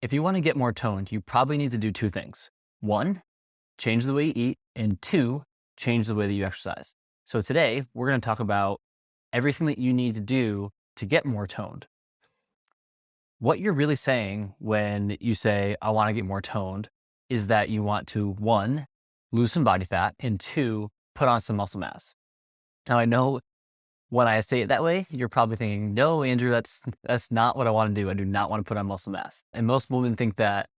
If you want to get more toned, you probably need to do two things. One, change the way you eat, and two, change the way that you exercise. So today we're going to talk about everything that you need to do to get more toned. What you're really saying when you say, I want to get more toned, is that you want to, one, lose some body fat, and two, put on some muscle mass. Now, I know when I say it that way, you're probably thinking, no, Andrew, that's not what I want to do. I do not want to put on muscle mass. And most women think that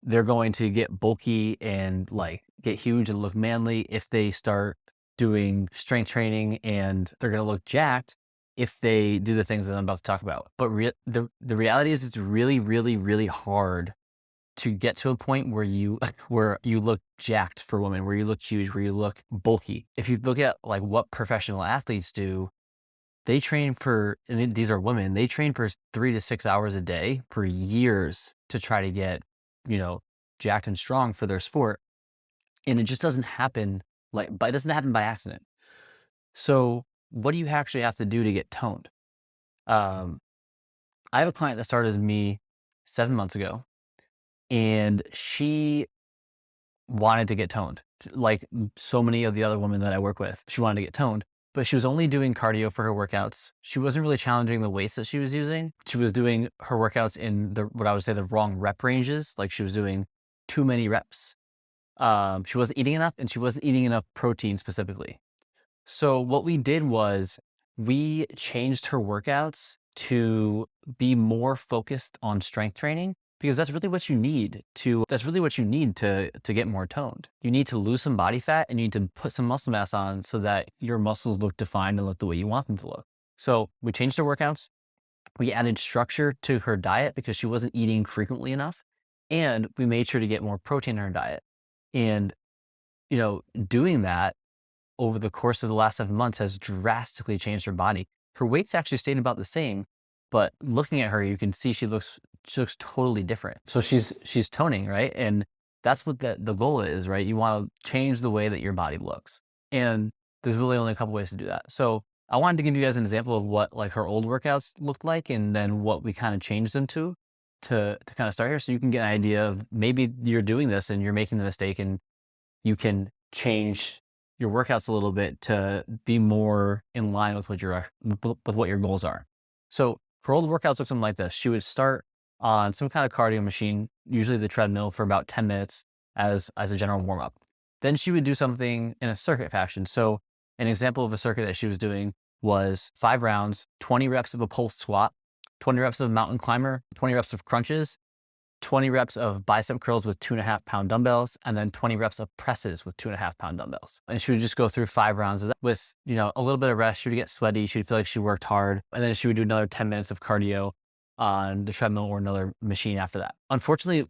they're going to get bulky and like get huge and look manly if they start doing strength training, and they're going to look jacked if they do the things that I'm about to talk about. But the reality is it's really, really, really hard to get to a point where you look jacked for women, where you look huge, where you look bulky. If you look at like what professional athletes do, they train for, and these are women, they train for 3 to 6 hours a day for years to try to get, jacked and strong for their sport. And it just doesn't happen but it doesn't happen by accident. So what do you actually have to do to get toned? Um, I have a client that started with me 7 months ago, and she wanted to get toned. Like so many of the other women that I work with, she wanted to get toned, but she was only doing cardio for her workouts. She wasn't really challenging the weights that she was using. She was doing her workouts in what I would say the wrong rep ranges. Like she was doing too many reps. She wasn't eating enough, and she wasn't eating enough protein specifically. So what we did was we changed her workouts to be more focused on strength training, because that's really what you need to get more toned. You need to lose some body fat and you need to put some muscle mass on so that your muscles look defined and look the way you want them to look. So we changed her workouts. We added structure to her diet because she wasn't eating frequently enough. And we made sure to get more protein in her diet. And, doing that over the course of the last 7 months has drastically changed her body. Her weight's actually stayed about the same, but looking at her, you can see she looks totally different. So she's toning, right? And that's what the goal is, right? You want to change the way that your body looks. And there's really only a couple ways to do that. So I wanted to give you guys an example of what like her old workouts looked like, and then what we kind of changed them to kind of start here, so you can get an idea of maybe you're doing this and you're making the mistake, and you can change your workouts a little bit to be more in line with what your goals are. So her old workouts look something like this. She would start on some kind of cardio machine, usually the treadmill, for about 10 minutes as a general warm up. Then she would do something in a circuit fashion. So an example of a circuit that she was doing was 5 rounds, 20 reps of a pulse squat, 20 reps of mountain climber, 20 reps of crunches, 20 reps of bicep curls with 2.5-pound dumbbells, and then 20 reps of presses with 2.5-pound dumbbells. And she would just go through 5 rounds of that with, a little bit of rest. She would get sweaty. She'd feel like she worked hard. And then she would do another 10 minutes of cardio on the treadmill or another machine after that. Unfortunately,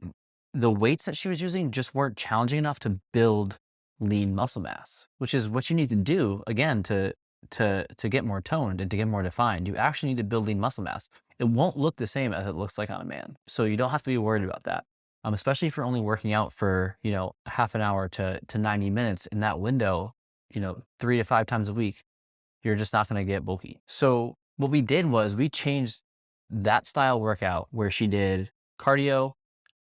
the weights that she was using just weren't challenging enough to build lean muscle mass, which is what you need to do, again, to get more toned and to get more defined. You actually need to build lean muscle mass. It won't look the same as it looks like on a man. So you don't have to be worried about that. Especially if you're only working out for, half an hour to 90 minutes in that window, 3 to 5 times a week, you're just not going to get bulky. So what we did was we changed that style workout where she did cardio,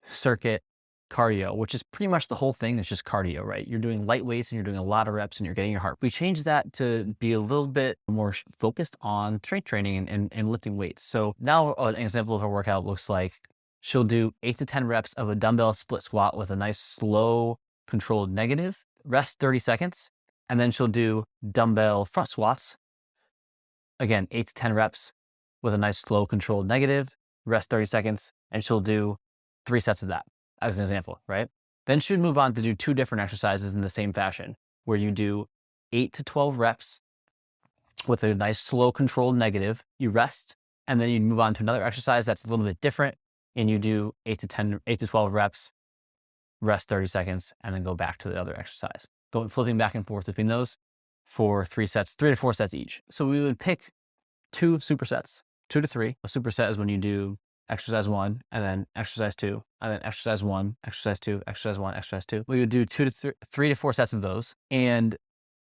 circuit, cardio, which is pretty much the whole thing. It's just cardio, right? You're doing light weights and you're doing a lot of reps and you're getting your heart. We changed that to be a little bit more focused on strength training and lifting weights. So now an example of her workout looks like she'll do 8 to 10 reps of a dumbbell split squat with a nice slow controlled negative, rest 30 seconds, and then she'll do dumbbell front squats. Again, 8 to 10 reps with a nice slow controlled negative, rest 30 seconds, and she'll do 3 sets of that, as an example, right? Then she'd move on to do 2 different exercises in the same fashion, where you do 8 to 12 reps with a nice slow controlled negative, you rest, and then you move on to another exercise that's a little bit different, and you do 8 to 12 reps, rest 30 seconds, and then go back to the other exercise. Flipping back and forth between those for 3 to 4 sets each. So we would pick 2 supersets, 2 to 3. A superset is when you do exercise 1, and then exercise 2, and then exercise 1, exercise 2, exercise 1, exercise 2. We would do 3 to 4 sets of those. And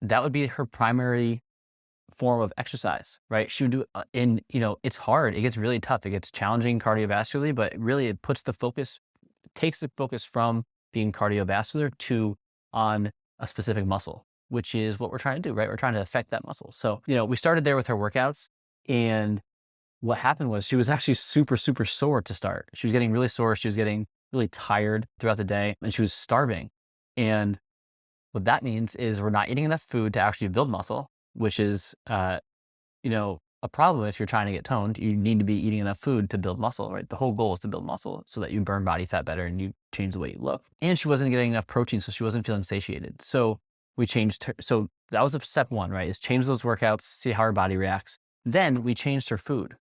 that would be her primary form of exercise, right? She would do it, and it's hard. It gets really tough. It gets challenging cardiovascularly, but really it takes the focus from being cardiovascular to on a specific muscle, which is what we're trying to do, right? We're trying to affect that muscle. So, we started there with her workouts, and what happened was she was actually super, super sore to start. She was getting really sore. She was getting really tired throughout the day, and she was starving. And what that means is we're not eating enough food to actually build muscle, which is, a problem if you're trying to get toned. You need to be eating enough food to build muscle, right? The whole goal is to build muscle so that you burn body fat better and you change the way you look. And she wasn't getting enough protein, so she wasn't feeling satiated. So we changed her. So that was step one, right? Is change those workouts, see how her body reacts. Then we changed her food.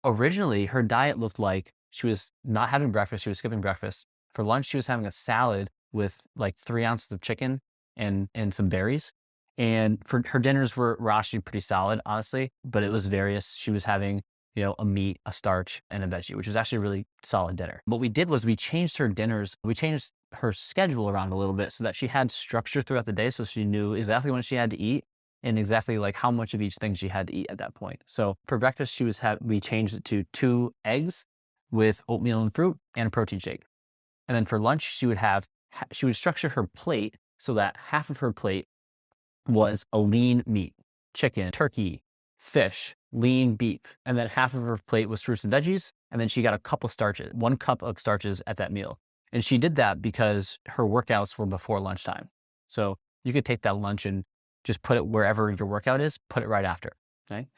Originally, her diet looked like she was not having breakfast. She was skipping breakfast. For lunch, she was having a salad with like 3 ounces of chicken and some berries. And for her dinners were actually pretty solid, honestly, but it was various. She was having, a meat, a starch, and a veggie, which was actually a really solid dinner. What we did was we changed her dinners. We changed her schedule around a little bit so that she had structure throughout the day. So she knew exactly when she had to eat and exactly like how much of each thing she had to eat at that point. So for breakfast, we changed it to 2 eggs with oatmeal and fruit and a protein shake. And then for lunch, she would structure her plate so that half of her plate was a lean meat, chicken, turkey, fish, lean beef. And then half of her plate was fruits and veggies. And then she got a cup of starches, 1 cup of starches at that meal. And she did that because her workouts were before lunchtime. So you could take that lunch and just put it wherever your workout is, put it right after. Okay.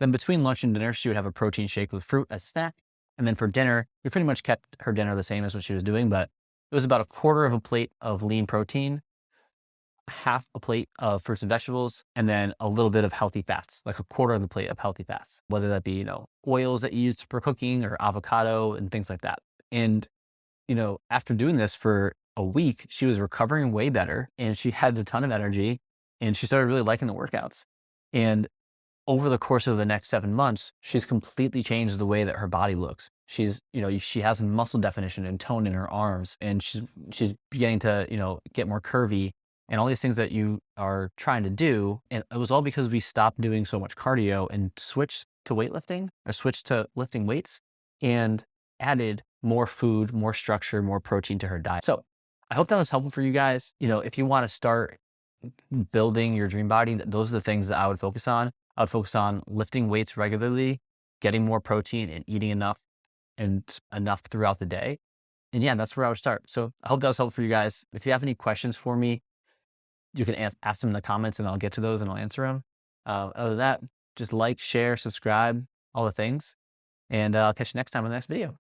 Then between lunch and dinner, she would have a protein shake with fruit as a snack. And then for dinner, we pretty much kept her dinner the same as what she was doing, but it was about 1/4 of a plate of lean protein, half a plate of fruits and vegetables, and then a little bit of healthy fats, like 1/4 of the plate of healthy fats, whether that be, oils that you use for cooking or avocado and things like that. And, after doing this for a week, she was recovering way better and she had a ton of energy and she started really liking the workouts. And over the course of the next 7 months, she's completely changed the way that her body looks. She has muscle definition and tone in her arms, and she's beginning to, get more curvy and all these things that you are trying to do. And it was all because we stopped doing so much cardio and switched to weightlifting or switched to lifting weights and added more food, more structure, more protein to her diet. So I hope that was helpful for you guys. If you want to start building your dream body, those are the things that I would focus on. I would focus on lifting weights regularly, getting more protein and eating enough throughout the day. And yeah, that's where I would start. So I hope that was helpful for you guys. If you have any questions for me, you can ask them in the comments and I'll get to those and I'll answer them. Other than that, just like, share, subscribe, all the things. And I'll catch you next time in the next video.